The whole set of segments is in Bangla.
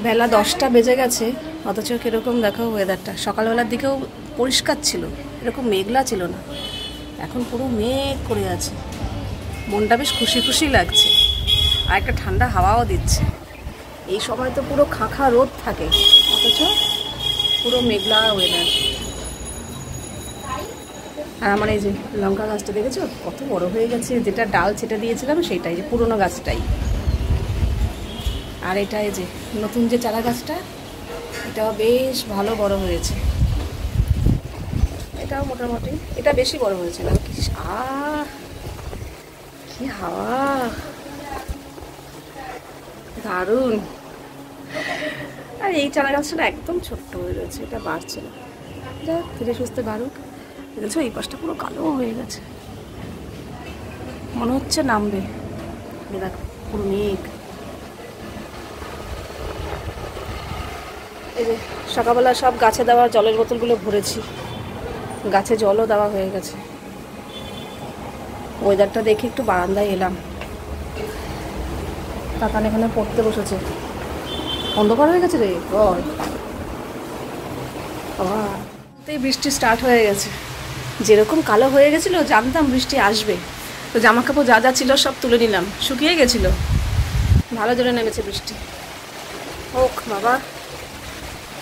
বেলা 10টা বেজে গেছে, অথচ কীরকম দেখো ওয়েদারটা। সকালবেলার দিকেও পরিষ্কার ছিল, এরকম মেঘলা ছিল না, এখন পুরো মেঘ করে আছে। মনটা বেশ খুশি খুশি লাগছে, আর একটা ঠান্ডা হাওয়াও দিচ্ছে। এই সময় তো পুরো খাঁখা রোদ থাকে, অথচ পুরো মেঘলা ওয়েদার। আর আমার এই যে লঙ্কা গাছটা দেখেছো কত বড় হয়ে গেছে, যেটা ডাল ছেটে দিয়েছিলাম সেটাই, যে পুরোনো গাছটাই। আর এটা এই যে নতুন যে চারা গাছটা, এটাও বেশ ভালো বড় হয়েছে। এটাও মোটামুটি, এটা বেশি বড় হয়েছে না। কি হাওয়া, দারুণ। আর এই চারা গাছটা একদম ছোট্ট হয়ে রয়েছে, এটা বাড়ছে না, যা ধীরে সুস্থে বাড়ুক। দেখছো এই পাশটা পুরো কালো হয়ে গেছে, মনে হচ্ছে নামবে। দেখো পুরো মেঘ। এই যে সকালবেলা সব গাছে দেওয়া জলের বোতলগুলো ভরেছি, গাছে জলও দেওয়া হয়ে গেছে। ওয়েদারটা দেখে একটু বারান্দায় এলাম। কাকান এখানে পড়তে বসেছে, অন্ধকার হয়ে গেছে রে বল। এই বৃষ্টি স্টার্ট হয়ে গেছে, যেরকম কালো হয়ে গেছিলো জানতাম বৃষ্টি আসবে। তো জামা কাপড় যা যা ছিল সব তুলে নিলাম, শুকিয়ে গেছিলো। ভালো জোরে নেমেছে বৃষ্টি, হোক বাবা।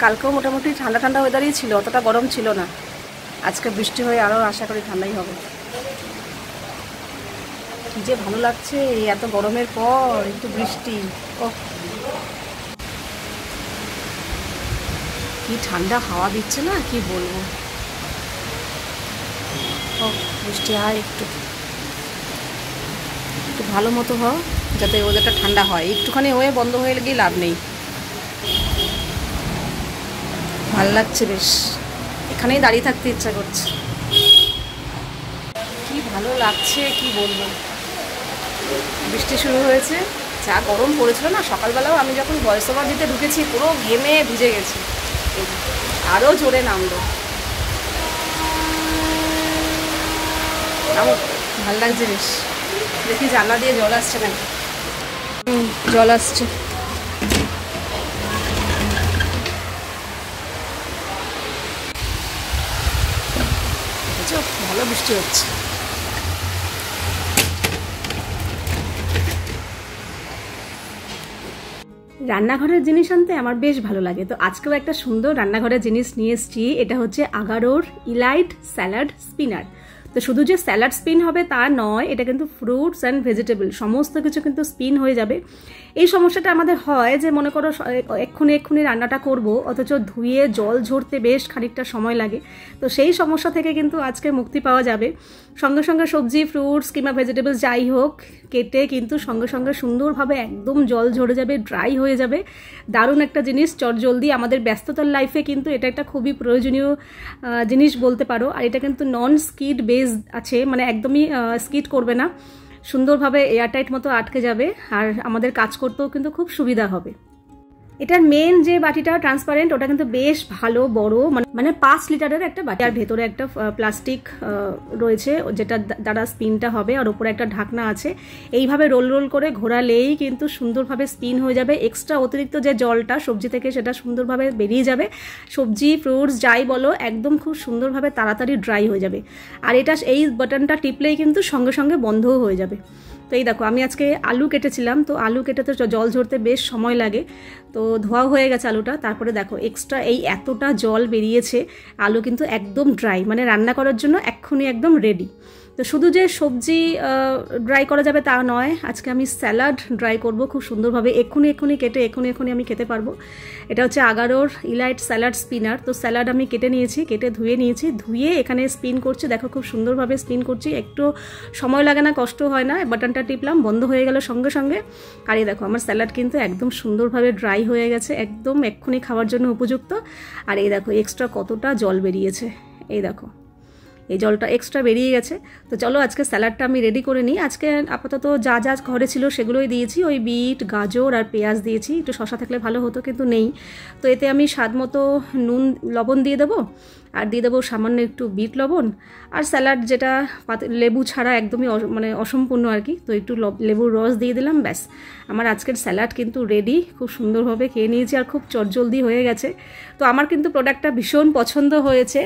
কালকেও মোটামুটি ঠান্ডা ঠান্ডা ওয়েদারই ছিল, অতটা গরম ছিল না। আজকে বৃষ্টি হয়ে আরও আশা করি ঠান্ডাই হবে। কি যে ভালো লাগছে এত গরমের পর একটু বৃষ্টি। ও কি ঠান্ডা হাওয়া দিচ্ছে না, কি বলবো। ও বৃষ্টি হয় একটু একটু ভালো মতো হয়, যাতে ওয়েদারটা ঠান্ডা হয়। একটুখানি হয়ে বন্ধ হয়ে গিয়ে লাভ নেই। ভাল লাগছে বেশ, এখানেই দাঁড়িয়ে থাকতে ইচ্ছা করছে। কি ভালো লাগছে কি বলবো। বৃষ্টি শুরু হয়েছে, যা গরম পড়েছিল না সকালবেলাও, আমি যখন ভয়েস ওভার দিতে ঢুকেছি পুরো ঘেমে ভিজে গেছি। আরও জোরে নামলো, ভাল লাগছে বেশ। দেখি জানলা দিয়ে জল আসছে নাকি। জল আসছে। ভালো বৃষ্টি হচ্ছে। রান্নাঘরের জিনিস আনতে আমার বেশ ভালো লাগে, তো আজকেও একটা সুন্দর রান্নাঘরের জিনিস নিয়ে এসেছি। এটা হচ্ছে আগারোর ইলাইট স্যালাড স্পিনার। তো শুধু যে স্যালাড স্পিন হবে তা নয়, এটা কিন্তু ফ্রুটস অ্যান্ড ভেজিটেবল সমস্ত কিছু কিন্তু স্পিন হয়ে যাবে। এই সমস্যাটা আমাদের হয় যে মনে করো এক্ষুনি রান্নাটা করব, অথচ ধুয়ে জল ঝরতে বেশ খানিকটা সময় লাগে। তো সেই সমস্যা থেকে কিন্তু আজকে মুক্তি পাওয়া যাবে। সঙ্গে সঙ্গে সবজি, ফ্রুটস কিংবা ভেজিটেবলস যাই হোক কেটে কিন্তু সঙ্গে সঙ্গে সুন্দরভাবে একদম জল ঝরে যাবে, ড্রাই হয়ে যাবে। দারুণ একটা জিনিস, চটজলদি। আমাদের ব্যস্ততার লাইফে কিন্তু এটা একটা খুবই প্রয়োজনীয় জিনিস বলতে পারো। আর এটা কিন্তু নন স্কিড বেস আছে, মানে একদমই স্কিড করবে না, সুন্দরভাবে এয়ারটাইট মতো আটকে যাবে। আর আমাদের কাজ করতেও কিন্তু খুব সুবিধা হবে। এটার মেন যে বাটিটা ট্রান্সপারেন্ট, ওটা কিন্তু বেশ ভালো বড়, মানে 5 লিটারের একটা বাটি। আর ভেতরে একটা প্লাস্টিক রয়েছে যেটা দ্বারা স্পিনটা হবে, আর ওপরে একটা ঢাকনা আছে। এইভাবে রোল রোল করে ঘোরালেই কিন্তু সুন্দরভাবে স্পিন হয়ে যাবে। এক্সট্রা অতিরিক্ত যে জলটা সবজি থেকে সেটা সুন্দরভাবে বেরিয়ে যাবে। সবজি, ফ্রুটস যাই বলো একদম খুব সুন্দরভাবে তাড়াতাড়ি ড্রাই হয়ে যাবে। আর এটা এই বাটনটা টিপলেই কিন্তু সঙ্গে সঙ্গে বন্ধও হয়ে যাবে। তো এই দেখো, আমি আজকে আলু কেটেছিলাম, তো আলু কেটে তো জল ঝরতে বেশ সময় লাগে। তো ধোয়া হয়ে গেছে আলুটা। তারপরে দেখো এক্সট্রা এই এতটা জল বেরিয়েছে, আলু কিন্তু একদম ড্রাই, মানে রান্না করার জন্য এক্ষুনি একদম রেডি। তো শুধু যে সবজি ড্রাই করা যাবে তা নয়, আজকে আমি স্যালাড ড্রাই করব খুব সুন্দরভাবে। এক্ষুনি কেটে এক্ষুনি আমি খেতে পারবো। এটা হচ্ছে আগারোর ইলাইট স্যালাড স্পিনার। তো স্যালাড আমি কেটে নিয়েছি, ধুয়ে নিয়েছি, ধুয়ে এখানে স্পিন করছি। দেখো খুব সুন্দরভাবে স্পিন করছি, একটু সময় লাগে না, কষ্ট হয় না। বাটনটা টিপলাম, বন্ধ হয়ে গেল সঙ্গে সঙ্গে। আর এই দেখো আমার স্যালাড কিন্তু একদম সুন্দরভাবে ড্রাই হয়ে গেছে, একদম এক্ষুনি খাওয়ার জন্য উপযুক্ত। আর এই দেখো এক্সট্রা কতটা জল বেরিয়েছে, এই দেখো এই জলটা এক্সট্রা বেরিয়ে গেছে। তো চলো আজকে স্যালাডটা আমি রেডি করে নিই। আজকে আপাতত যা যা ঘরে ছিল সেগুলোই দিয়েছি, ওই বিট, গাজর আর পেঁয়াজ দিয়েছি। একটু শসা থাকলে ভালো হতো, কিন্তু নেই। তো এতে আমি স্বাদ মতো নুন, লবণ দিয়ে দেবো, আর দিয়ে দেবো সামান্য একটু বিট লবণ, আর স্যালাড যেটা লেবু ছাড়া একদমই মানে অসম্পূর্ণ আর কি, তো একটু লেবুর রস দিয়ে দিলাম। ব্যাস, আমার আজকের স্যালাড কিন্তু রেডি। খুব সুন্দরভাবে খেয়ে নিয়েছি আর খুব চটজলদি হয়ে গেছে। তো আমার কিন্তু প্রোডাক্টটা ভীষণ পছন্দ হয়েছে।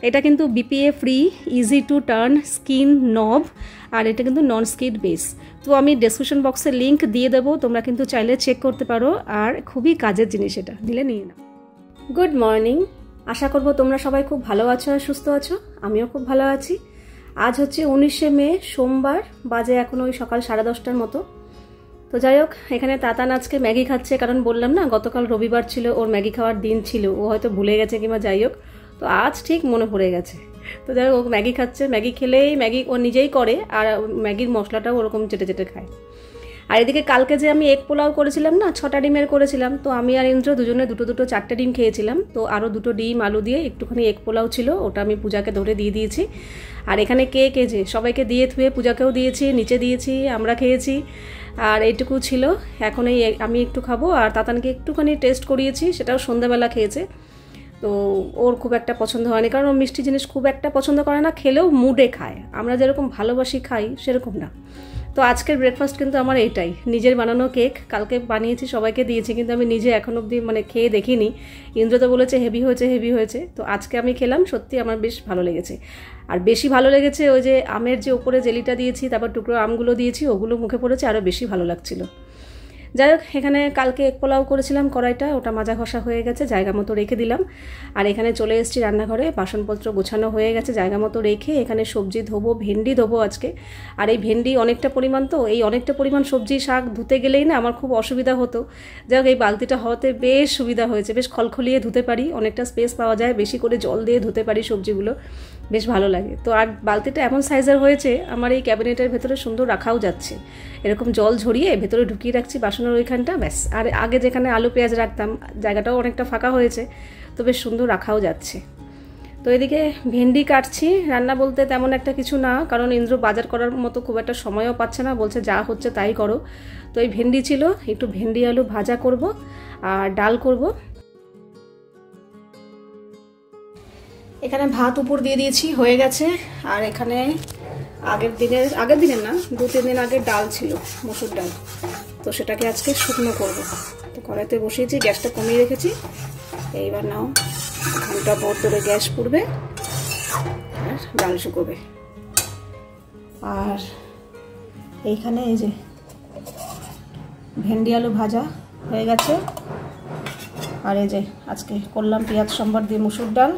এটা কিন্তু BPA free, easy to turn skin নব, আর এটা কিন্তু নন স্কিড বেস। তো আমি ডেসক্রিপশন বক্সে লিঙ্ক দিয়ে দেবো, তোমরা কিন্তু চাইলে চেক করতে পারো। আর খুবই কাজের জিনিস, এটা নিলে নিয়ে নাও। গুড মর্নিং, আশা করবো তোমরা সবাই খুব ভালো আছো আর সুস্থ আছো। আমিও খুব ভালো আছি। আজ হচ্ছে 19শে মে, সোমবার, বাজে এখন ওই সকাল 10:30টার মতো। তো যাই হোক, এখানে তাতান আজকে ম্যাগি খাচ্ছে, কারণ বললাম না গতকাল রবিবার ছিল, ওর ম্যাগি খাওয়ার দিন ছিল। ও হয়তো ভুলে গেছে কিংবা যাই হোক, তো আজ ঠিক মনে পড়ে গেছে। তো যাই হোক, ও ম্যাগি খাচ্ছে। ম্যাগি খেলেই ম্যাগি ও নিজেই করে, আর ম্যাগির মশলাটাও ওরকম চেটে চেটে খায়। আর এদিকে কালকে যে আমি এগ পোলাও করেছিলাম না, 6টা ডিমের করেছিলাম, তো আমি আর ইন্দ্র দুজনে দুটো 4টে ডিম খেয়েছিলাম। তো আরও 2টো ডিম আলু দিয়ে একটুখানি এগ পোলাও ছিল, ওটা আমি পূজাকে ধরে দিয়ে দিয়েছি। আর এখানে কে যে সবাইকে দিয়ে থুয়ে পূজাকেও দিয়েছি, নিচে দিয়েছি, আমরা খেয়েছি। আর এইটুকু ছিল। এখন আমি একটু খাবো, আর তাতানকে একটুখানি টেস্ট করিয়েছি, সেটাও সন্ধ্যাবেলা খেয়েছে। তো ওর খুব একটা পছন্দ হয়নি, কারণ ও মিষ্টি জিনিস খুব একটা পছন্দ করে না, খেলেও মুডে খায়। আমরা যেরকম ভালোবাসি খাই সেরকম না। তো আজকের ব্রেকফাস্ট কিন্তু আমার এইটাই, নিজের বানানো কেক। কালকে বানিয়েছি, সবাইকে দিয়েছি, কিন্তু আমি নিজে এখন অবধি মানে খেয়ে দেখিনি। ইন্দ্র তো বলেছে হেভি হয়েছে। তো আজকে আমি খেলাম, সত্যি আমার বেশ ভালো লেগেছে। আর বেশি ভালো লেগেছে ওই যে আমের যে ওপরে জেলিটা দিয়েছি, তারপর টুকরো আমগুলো দিয়েছি, ওগুলো মুখে পড়েছে, আরও বেশি ভালো লাগছিল। যাই হোক, এখানে কালকে এক পোলাও করেছিলাম, কড়াইটা ওটা মাজা ঘষা হয়ে গেছে, জায়গা মতো রেখে দিলাম। আর এখানে চলে এসেছি রান্নাঘরে, বাসনপত্র গোছানো হয়ে গেছে, জায়গা মতো রেখে এখানে সবজি ধোবো, ভেন্ডি ধোবো আজকে। আর এই ভেন্ডি অনেকটা পরিমাণ, তো এই অনেকটা পরিমাণ সবজি শাক ধুতে গেলেই না আমার খুব অসুবিধা হতো। যাই হোক, এই বালতিটা হওয়াতে বেশ সুবিধা হয়েছে, বেশ খলখলিয়ে ধুতে পারি, অনেকটা স্পেস পাওয়া যায়, বেশি করে জল দিয়ে ধুতে পারি সবজিগুলো, বেশ ভালো লাগে। তো আর বালতিটা এমন সাইজের হয়েছে, আমার এই ক্যাবিনেটের ভেতরে সুন্দর রাখাও যাচ্ছে। এরকম জল ঝরিয়ে ভেতরে ঢুকিয়ে রাখছি বাসনের ওইখানটা, ব্যাস। আর আগে যেখানে আলু পেঁয়াজ রাখতাম, জায়গাটাও অনেকটা ফাঁকা হয়েছে, তো বেশ সুন্দর রাখাও যাচ্ছে। তো এদিকে ভেন্ডি কাটছি। রান্না বলতে তেমন একটা কিছু না, কারণ ইন্দ্র বাজার করার মতো খুব একটা সময়ও পাচ্ছে না, বলছে যা হচ্ছে তাই করো। তো এই ভেন্ডি ছিল, একটু ভেন্ডি আলু ভাজা করব আর ডাল করব। এখানে ভাত উপর দিয়ে দিয়েছি, হয়ে গেছে। আর এখানে আগের দিনের না, 2-3 দিন আগের ডাল ছিল, মসুর ডাল, তো সেটাকে আজকে শুকনো করব। তো কড়াইতে বসিয়েছি, গ্যাসটা কমিয়ে রেখেছি। এইবার নাও, ঘন্টা ভর ধরে গ্যাস পুড়বে আর ডাল শুকোবে। আর এইখানে এই যে ভেন্ডি আলু ভাজা হয়ে গেছে। আর এই যে আজকে করলাম পেঁয়াজ সম্বার দিয়ে মসুর ডাল।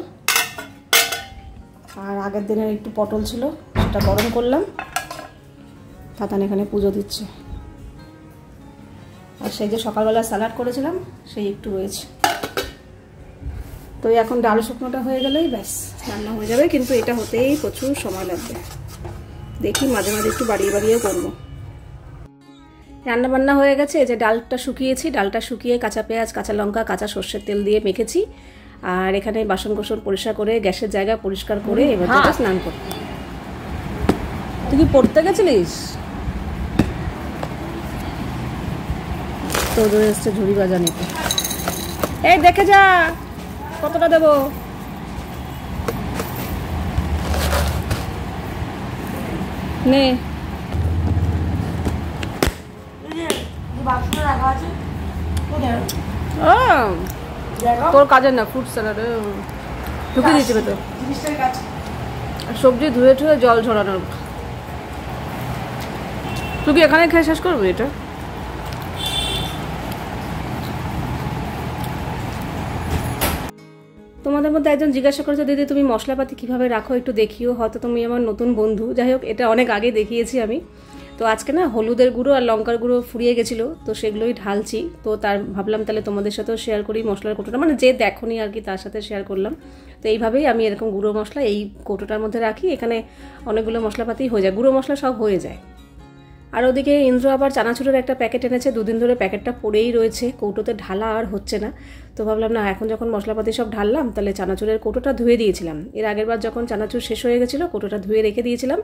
আর আগের দিনের একটু পটল ছিল, সেটা গরম করলাম। তাতান এখানে পুজো দিচ্ছে। আর সেই যে সকালবেলা স্যালাড করেছিলাম, সেই একটু রয়েছে। তো এখন ডাল শুকনোটা হয়ে গেলেই ব্যাস রান্না হয়ে যাবে, কিন্তু এটা হতেই প্রচুর সময় লাগবে। দেখি মাঝে মাঝে একটু বাড়িয়েও করবো। রান্না বান্না হয়ে গেছে। এই যে ডালটা শুকিয়েছি, ডালটা শুকিয়ে কাঁচা পেঁয়াজ, কাঁচা লঙ্কা, কাঁচা সর্ষের তেল দিয়ে মেখেছি। আর এখানে বাসন কোসন পরিষ্কার করে, গ্যাসের জায়গা পরিষ্কার করে এবার স্নান করতে। তুই কি পড়তে গেছিলিস? তোদের এসছে ঝুড়ি বাজা নিতে। এই দেখে যা কতটা দেবো। নে তোর কাজের না, ফ্রুট স্যালাড ঢুকে দিয়েছি ভেতর। সবজি ধুয়ে ধুয়ে জল ঝরানোর। তুই কি এখানে খেয়ে শেষ করবি এটা? তোমাদের মধ্যে একজন জিজ্ঞাসা করেছে, দিদি তুমি মশলাপাতি কিভাবে রাখো একটু দেখিও, হয়তো তুমি আমার নতুন বন্ধু। যাই হোক, এটা অনেক আগে দেখিয়েছি আমি। তো আজকে না হলুদের গুঁড়ো আর লঙ্কার গুঁড়ো ফুরিয়ে গেছিলো, তো সেগুলোই ঢালছি। তো তার ভাবলাম তাহলে তোমাদের সাথেও শেয়ার করি মশলার কৌটোটা, মানে যে দেখোনি আর কি তার সাথে শেয়ার করলাম। তো এইভাবেই আমি এরকম গুঁড়ো মশলা এই কৌটোটার মধ্যে রাখি। এখানে অনেকগুলো মশলাপাতি হয়ে যায়, গুঁড়ো মশলা সব হয়ে যায়। আর ওদিকে ইন্দ্র আবার চানাচুরের একটা প্যাকেট এনেছে, 2 দিন ধরে প্যাকেটটা পড়েই রয়েছে, কৌটোতে ঢালা আর হচ্ছে না। তো ভাবলাম না, এখন যখন মশলাপাতি সব ঢাললাম তাহলে চানাচুরের কৌটোটা ধুয়ে দিয়েছিলাম। এর আগের বার যখন চানাচুর শেষ হয়ে গেছিলো কৌটোটা ধুয়ে রেখে দিয়েছিলাম।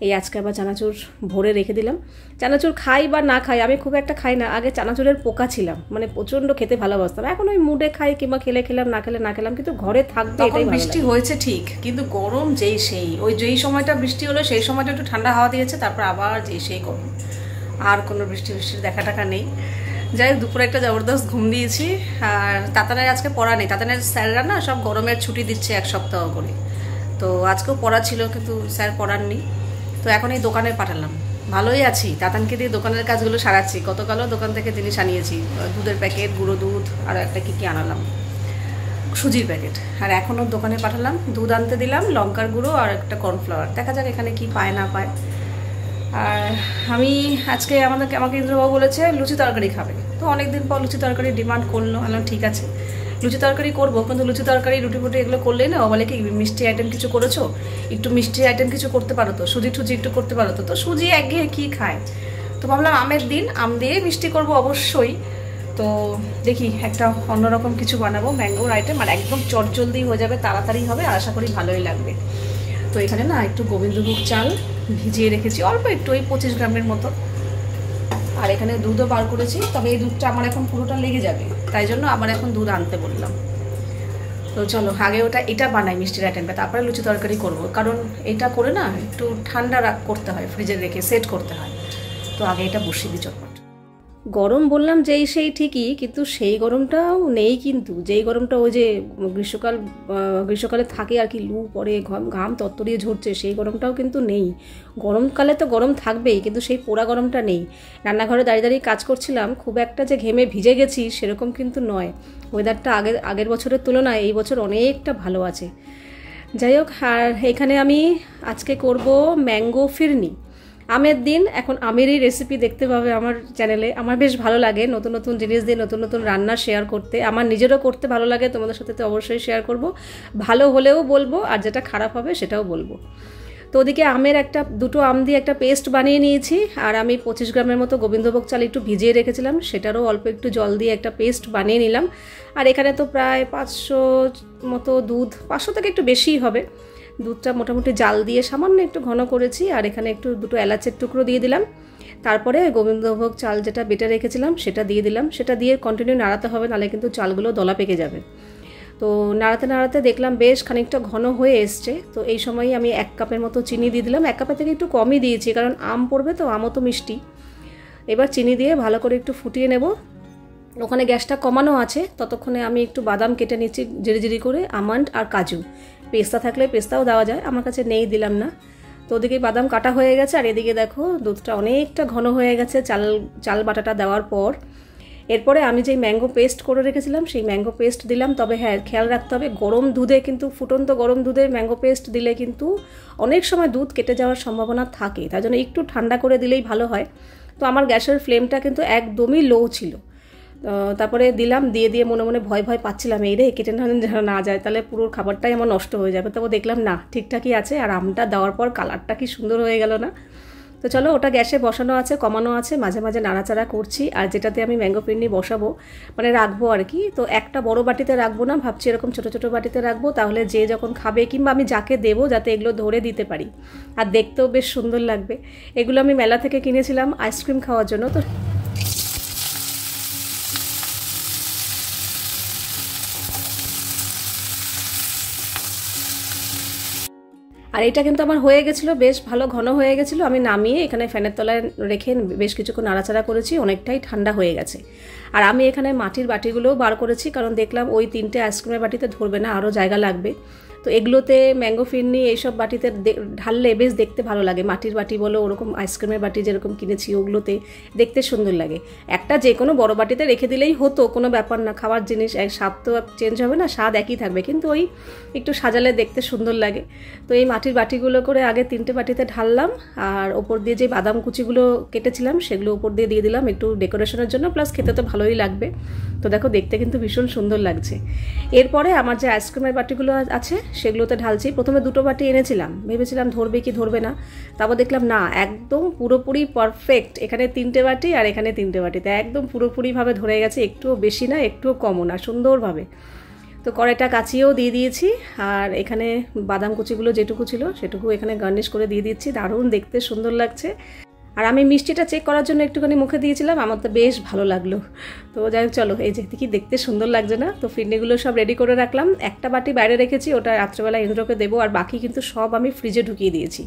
এই আজকে আবার চানাচুর ভরে রেখে দিলাম। চানাচুর খাই বা না খাই, আমি খুব একটা খাই না। আগে চানাচুরের পোকা ছিলাম, মানে প্রচণ্ড খেতে ভালোবাসতাম। এখন ওই মুডে খাই, কিংবা খেলে খেলাম, না খেলে না খেলাম, কিন্তু ঘরে থাকবে এটাই। বৃষ্টি হয়েছে ঠিক, কিন্তু গরম যেই সেই। ওই যেই সময়টা বৃষ্টি হলো সেই সময়টা একটু ঠান্ডা হাওয়া দিয়েছে, তারপর আবার যেই সেই গরম। আর কোনো বৃষ্টির দেখা টাকা নেই। যাই হোক, দুপুরে একটা জবরদস্ত ঘুম দিয়েছি। আর তাতানের আজকে পড়া নেই। তাতানের স্যাররা না সব গরমের ছুটি দিচ্ছে 1 সপ্তাহ করে। তো আজকেও পড়া ছিল, কিন্তু স্যার পড়াননি। তো এখন এই দোকানে পাঠালাম। ভালোই আছি, তাতানকে দিয়ে দোকানের কাজগুলো সারাচ্ছি। গতকালও দোকান থেকে জিনিস আনিয়েছি, দুধের প্যাকেট, গুঁড়ো দুধ, আর একটা কী আনালাম, সুজির প্যাকেট। আর এখনও দোকানে পাঠালাম, দুধ আনতে দিলাম, লঙ্কার গুঁড়ো আর একটা কর্নফ্লাওয়ার। দেখা যাক এখানে কি পায় না পায়। আর আমি আজকে আমাকে ইন্দ্রবাবু বলেছে লুচি তরকারি খাবে। তো অনেকদিন পর লুচি তরকারি ডিমান্ড করলো। আমি ঠিক আছে, লুচি তরকারি করবো, কিন্তু লুচি তরকারি রুটি ফুটি এগুলো করলেই না ও বলে কি মিষ্টি আইটেম কিছু করেছো, একটু মিষ্টি আইটেম কিছু করতে পারো তো, সুজি টুজি একটু করতে পারো তো। তো সুজি একঘেয়ে কী খায়, তো ভাবলাম আমের দিন আম দিয়ে মিষ্টি করবো অবশ্যই। তো দেখি একটা অন্যরকম কিছু বানাবো, ম্যাঙ্গোর আইটেম, আর একদম চটজলদি হয়ে যাবে, তাড়াতাড়ি হবে, আর আশা করি ভালোই লাগবে। তো এখানে না একটু গোবিন্দভোগ চাল ভিজিয়ে রেখেছি, অল্প একটু, ওই 25 গ্রামের মতো। আর এখানে দুধও বার করেছি, তবে এই দুধটা আমার এখন পুরোটা লেগে যাবে, তাই জন্য আবার এখন দুধ আনতে বললাম। তো চলো আগে এটা বানাই মিষ্টির আইটেমটা, তারপরে লুচি তরকারি করব। কারণ এটা করে না একটু ঠান্ডা করতে হয়, ফ্রিজে রেখে সেট করতে হয়। তো আগে এটা বসিয়ে দিই চটপট। গরম বললাম যেই সেই ঠিকই, কিন্তু সেই গরমটাও নেই। কিন্তু যেই গরমটা ওই যে গ্রীষ্মকালে থাকে আর কি, লু পরে ঘাম তত্তরিয়ে ঝরছে, সেই গরমটাও কিন্তু নেই। গরমকালে তো গরম থাকবেই, কিন্তু সেই পোড়া গরমটা নেই। রান্নাঘরে দাঁড়িয়ে দাঁড়িয়ে কাজ করছিলাম, খুব একটা যে ঘেমে ভিজে গেছি সেরকম কিন্তু নয়। ওয়েদারটা আগের বছরের তুলনায় এই বছর অনেকটা ভালো আছে। যাই হোক, আর এখানে আমি আজকে করব ম্যাঙ্গো ফিরনি। আমের দিন, এখন আমেরই রেসিপি দেখতে পাবে আমার চ্যানেলে। আমার বেশ ভালো লাগে নতুন নতুন জিনিস দিয়ে নতুন নতুন রান্না শেয়ার করতে। আমার নিজেরও করতে ভালো লাগে, তোমাদের সাথে তো অবশ্যই শেয়ার করব। ভালো হলেও বলবো, আর যেটা খারাপ হবে সেটাও বলবো। তো ওদিকে আমের দুটো আম দিয়ে একটা পেস্ট বানিয়ে নিয়েছি। আর আমি 25 গ্রামের মতো গোবিন্দভোগ চাল একটু ভিজিয়ে রেখেছিলাম, সেটারও অল্প একটু জল দিয়ে একটা পেস্ট বানিয়ে নিলাম। আর এখানে তো প্রায় 500 মতো দুধ, 500 থেকে একটু বেশিই হবে। দুধটা মোটামুটি জাল দিয়ে সামান্য একটু ঘন করেছি। আর এখানে দুটো এলাচের টুকরো দিয়ে দিলাম। তারপরে গোবিন্দভোগ চাল যেটা বেটে রেখেছিলাম সেটা দিয়ে দিলাম। সেটা দিয়ে কন্টিনিউ নাড়াতে হবে, নাহলে কিন্তু চালগুলো দলা পেকে যাবে। তো নাড়াতে নাড়াতে দেখলাম বেশ খানিকটা ঘন হয়ে এসছে। তো এই সময়ই আমি 1 কাপের মতো চিনি দিয়ে দিলাম। 1 কাপের থেকে একটু কমই দিয়েছি, কারণ আম পড়বে তো, আমও তো মিষ্টি। এবার চিনি দিয়ে ভালো করে একটু ফুটিয়ে নেব। ওখানে গ্যাসটা কমানো আছে, ততক্ষণে আমি একটু বাদাম কেটে নিচ্ছি জিরি জিরি করে, আমন্ড আর কাজু। পেস্তা থাকলে পেস্তাও দেওয়া যায়, আমার কাছে নেই, দিলাম না। তো ওদিকে বাদাম কাটা হয়ে গেছে, আর এদিকে দেখো দুধটা অনেকটা ঘন হয়ে গেছে চাল বাটাটা দেওয়ার পর। এরপরে আমি যেই ম্যাঙ্গো পেস্ট করে রেখেছিলাম সেই ম্যাঙ্গো পেস্ট দিলাম। তবে হ্যাঁ, খেয়াল রাখতে হবে গরম দুধে, কিন্তু ফুটন্ত গরম দুধে ম্যাঙ্গো পেস্ট দিলে কিন্তু অনেক সময় দুধ কেটে যাওয়ার সম্ভাবনা থাকে, তাই জন্য একটু ঠান্ডা করে দিলেই ভালো হয়। তো আমার গ্যাসের ফ্লেমটা কিন্তু একদমই লো ছিল। তারপরে দিলাম, দিয়ে মনে মনে ভয় পাচ্ছিলাম, এই রে কেটে না যায়, তাহলে পুরো খাবারটাই আমার নষ্ট হয়ে যাবে। তবে দেখলাম না, ঠিকঠাকই আছে। আর আমটা দেওয়ার পর কালারটা কি সুন্দর হয়ে গেল না। তো চলো, ওটা গ্যাসে বসানো আছে, কমানো আছে, মাঝে মাঝে নাড়াচাড়া করছি। আর যেটাতে আমি ম্যাঙ্গো ফিরনি বসাবো, মানে রাখবো আর কি, তো একটা বড় বাটিতে রাখবো না, ভাবছি এরকম ছোটো ছোটো বাটিতে রাখবো। তাহলে যে যখন খাবে, কিংবা আমি যাকে দেবো, যাতে এগুলো ধরে দিতে পারি, আর দেখতেও বেশ সুন্দর লাগবে। এগুলো আমি মেলা থেকে কিনেছিলাম আইসক্রিম খাওয়ার জন্য। তো আর এটা কিন্তু আমার হয়ে গেছিলো, বেশ ভালো ঘন হয়ে গেছিলো। আমি নামিয়ে এখানে ফ্যানের তলায় রেখে বেশ কিছুক্ষণ নাড়াচাড়া করেছি, অনেকটাই ঠান্ডা হয়ে গেছে। আর আমি এখানে মাটির বাটিগুলোও বার করেছি, কারণ দেখলাম ওই 3টে আইসক্রিমের বাটিতে ধরবে না, আরও জায়গা লাগবে। তো এগুলোতে ম্যাঙ্গো ফিরনি এইসব বাটিতে ঢাললে বেশ দেখতে ভালো লাগে। মাটির বাটি বলো, ওরকম আইসক্রিমের বাটি যেরকম কিনেছি ওগুলোতে দেখতে সুন্দর লাগে। একটা যে কোনো বড় বাটিতে রেখে দিলেই হতো, কোনো ব্যাপার না, খাওয়ার জিনিস, স্বাদ তো চেঞ্জ হবে না, স্বাদ একই থাকবে, কিন্তু ওই একটু সাজালে দেখতে সুন্দর লাগে। তো এই মাটির বাটিগুলো করে আগে 3টে বাটিতে ঢাললাম। আর ওপর দিয়ে যে বাদাম কুচিগুলো কেটেছিলাম সেগুলো ওপর দিয়ে দিলাম একটু ডেকোরেশনের জন্য, প্লাস খেতে তো ভালোই লাগবে। তো দেখো দেখতে কিন্তু ভীষণ সুন্দর লাগছে। এরপরে আমার যে আইসক্রিমের বাটিগুলো আছে সেগুলোতে ঢালছি। প্রথমে 2টো বাটি এনেছিলাম, ভেবেছিলাম ধরবে কি ধরবে না, তারপর দেখলাম না একদম পুরোপুরি পারফেক্ট। এখানে 3টে বাটি আর এখানে 3টে বাটিতে একদম পুরোপুরিভাবে ধরে গেছে, একটুও বেশি না একটুও কমও না, সুন্দরভাবে। তো কড়াইটা কাচিয়েও দিয়ে দিয়েছি, আর এখানে বাদাম কুচিগুলো যেটুকু ছিল সেটুকু এখানে গার্নিশ করে দিয়ে দিচ্ছি। দারুণ দেখতে সুন্দর লাগছে। আর আমি মিষ্টিটা চেক করার জন্য একটুখানি মুখে দিয়েছিলাম, আমার তো বেশ ভালো লাগলো। তো যাই হোক চলো, এই যে কি দেখতে সুন্দর লাগছে না। তো ফিরনিগুলো সব রেডি করে রাখলাম, একটা বাটি বাইরে রেখেছি, ওটা রাত্রেবেলা ইন্দ্রকে দেবো, আর বাকি কিন্তু সব আমি ফ্রিজে ঢুকিয়ে দিয়েছি।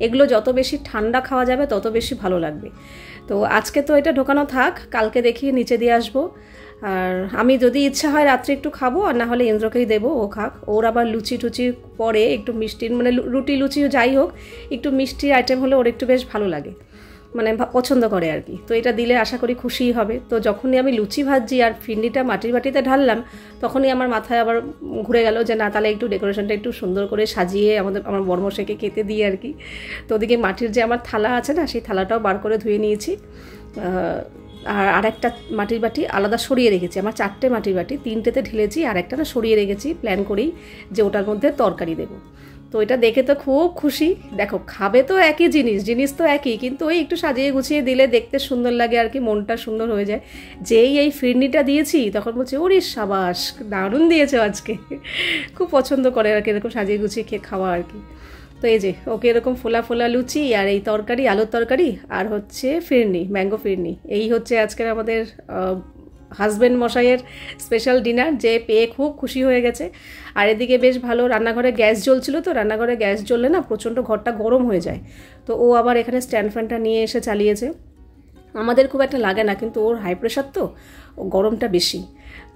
এগুলো যত বেশি ঠান্ডা খাওয়া যাবে তত বেশি ভালো লাগবে। তো আজকে তো এটা ঢোকানো থাক, কালকে দেখি নিচে দিয়ে আসবো। আর আমি যদি ইচ্ছা হয় রাত্রে একটু খাবো, আর না হলে ইন্দ্রকেই দেবো, ও খাক। ওর আবার লুচি টুচি পরে একটু মিষ্টি, মানে রুটি লুচি যাই হোক, একটু মিষ্টি আইটেম হলে ওর একটু বেশ ভালো লাগে, মানে পছন্দ করে আর কি। তো এটা দিলে আশা করি খুশিই হবে। তো যখনই আমি লুচি ভাজছি আর ফিরনিটা মাটির বাটিতে ঢাললাম, তখনই আমার মাথায় আবার ঘুরে গেল যে না, তাহলে একটু ডেকোরেশনটা একটু সুন্দর করে সাজিয়ে আমার বর্মশাইকে খেতে দিই আর কি। তো ওদিকে মাটির যে আমার থালা আছে না, সেই থালাটাও বার করে ধুয়ে নিয়েছি। আর একটা মাটির বাটি আলাদা সরিয়ে রেখেছি। আমার 4টে মাটির বাটি, 3টেতে ঢেলেছি, আর একটা না সরিয়ে রেখেছি প্ল্যান করেই, যে ওটার মধ্যে তরকারি দেবো। তো এটা দেখে তো খুব খুশি। দেখো খাবে তো একই জিনিস তো একই, কিন্তু ওই একটু সাজিয়ে গুছিয়ে দিলে দেখতে সুন্দর লাগে আর কি, মনটা সুন্দর হয়ে যায়। যেই এই ফিরনিটা দিয়েছি তখন বলছে ওরে সাবাস, দারুণ দিয়েছে আজকে। খুব পছন্দ করে আর কি এরকম সাজিয়ে গুছিয়ে খেয়ে খাওয়া আর কি। তো এই যে ওকে এরকম ফোলা ফোলা লুচি আর এই তরকারি, আলুর তরকারি, আর হচ্ছে ফিরনি, ম্যাঙ্গো ফিরনি, এই হচ্ছে আজকের আমাদের হাজব্যান্ড মশাইয়ের স্পেশাল ডিনার, যে পেয়ে খুব খুশি হয়ে গেছে। আর এদিকে বেশ ভালো রান্নাঘরে গ্যাস জ্বলছিল, তো রান্নাঘরে গ্যাস জ্বললে না প্রচণ্ড ঘরটা গরম হয়ে যায়। তো ও আবার এখানে স্ট্যান্ড ফ্যানটা নিয়ে এসে চালিয়েছে। আমাদের খুব একটা লাগে না, কিন্তু ওর হাই প্রেশার তো, ও গরমটা বেশি।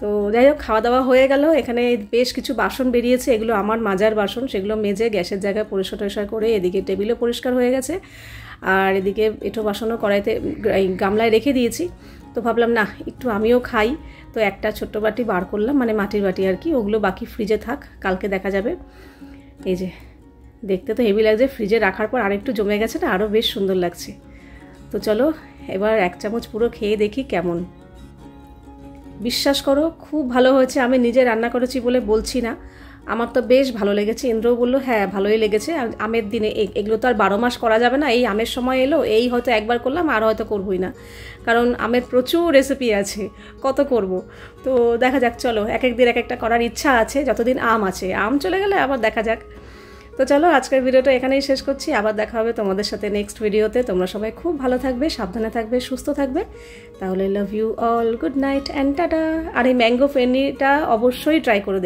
তো যাই হোক খাওয়া দাওয়া হয়ে গেল। এখানে বেশ কিছু বাসন বেরিয়েছে, এগুলো আমার মাজার বাসন, সেগুলো মেজে গ্যাসের জায়গায় পরিষ্কার টরিষ্কার করে এদিকে টেবিলও পরিষ্কার হয়ে গেছে, আর এদিকে এঁটো বাসনও কড়াইতে গামলায় রেখে দিয়েছি। তো ভাবলাম না একটু আমিও খাই, তো একটা ছোট্ট বাটি বার করলাম, মানে মাটির বাটি আর কি, ওগুলো বাকি ফ্রিজে থাক, কালকে দেখা যাবে। এই যে দেখতে তো হেভি লাগছে, ফ্রিজে রাখার পর আরেকটু জমে গেছে না, আরও বেশ সুন্দর লাগছে। তো চলো এবার 1 চামচ পুরো খেয়ে দেখি কেমন। বিশ্বাস করো খুব ভালো হয়েছে, আমি নিজে রান্না করেছি বলে বলছি না, আমার তো বেশ ভালো লেগেছে। ইন্দ্রও বললো হ্যাঁ ভালোই লেগেছে। আমের দিনে এগুলো তো আর 12 মাস করা যাবে না, এই আমের সময় এলো, এই হয়তো একবার করলাম, আর হয়তো করবই না, কারণ আমের প্রচুর রেসিপি আছে, কত করব। তো দেখা যাক, চলো এক দিন এক একটা করার ইচ্ছা আছে, যতদিন আম আছে, আম চলে গেলে আবার দেখা যাক। তো চলো আজকের ভিডিওটা এখানেই শেষ করছি, আবার দেখা হবে তোমাদের সাথে নেক্সট ভিডিওতে। তোমরা সবাই খুব ভালো থাকবে, সাবধানে থাকবে, সুস্থ থাকবে। তাহলে love you all, good night and tata. আর এই ম্যাঙ্গো ফেরনিটা অবশ্যই ট্রাই করে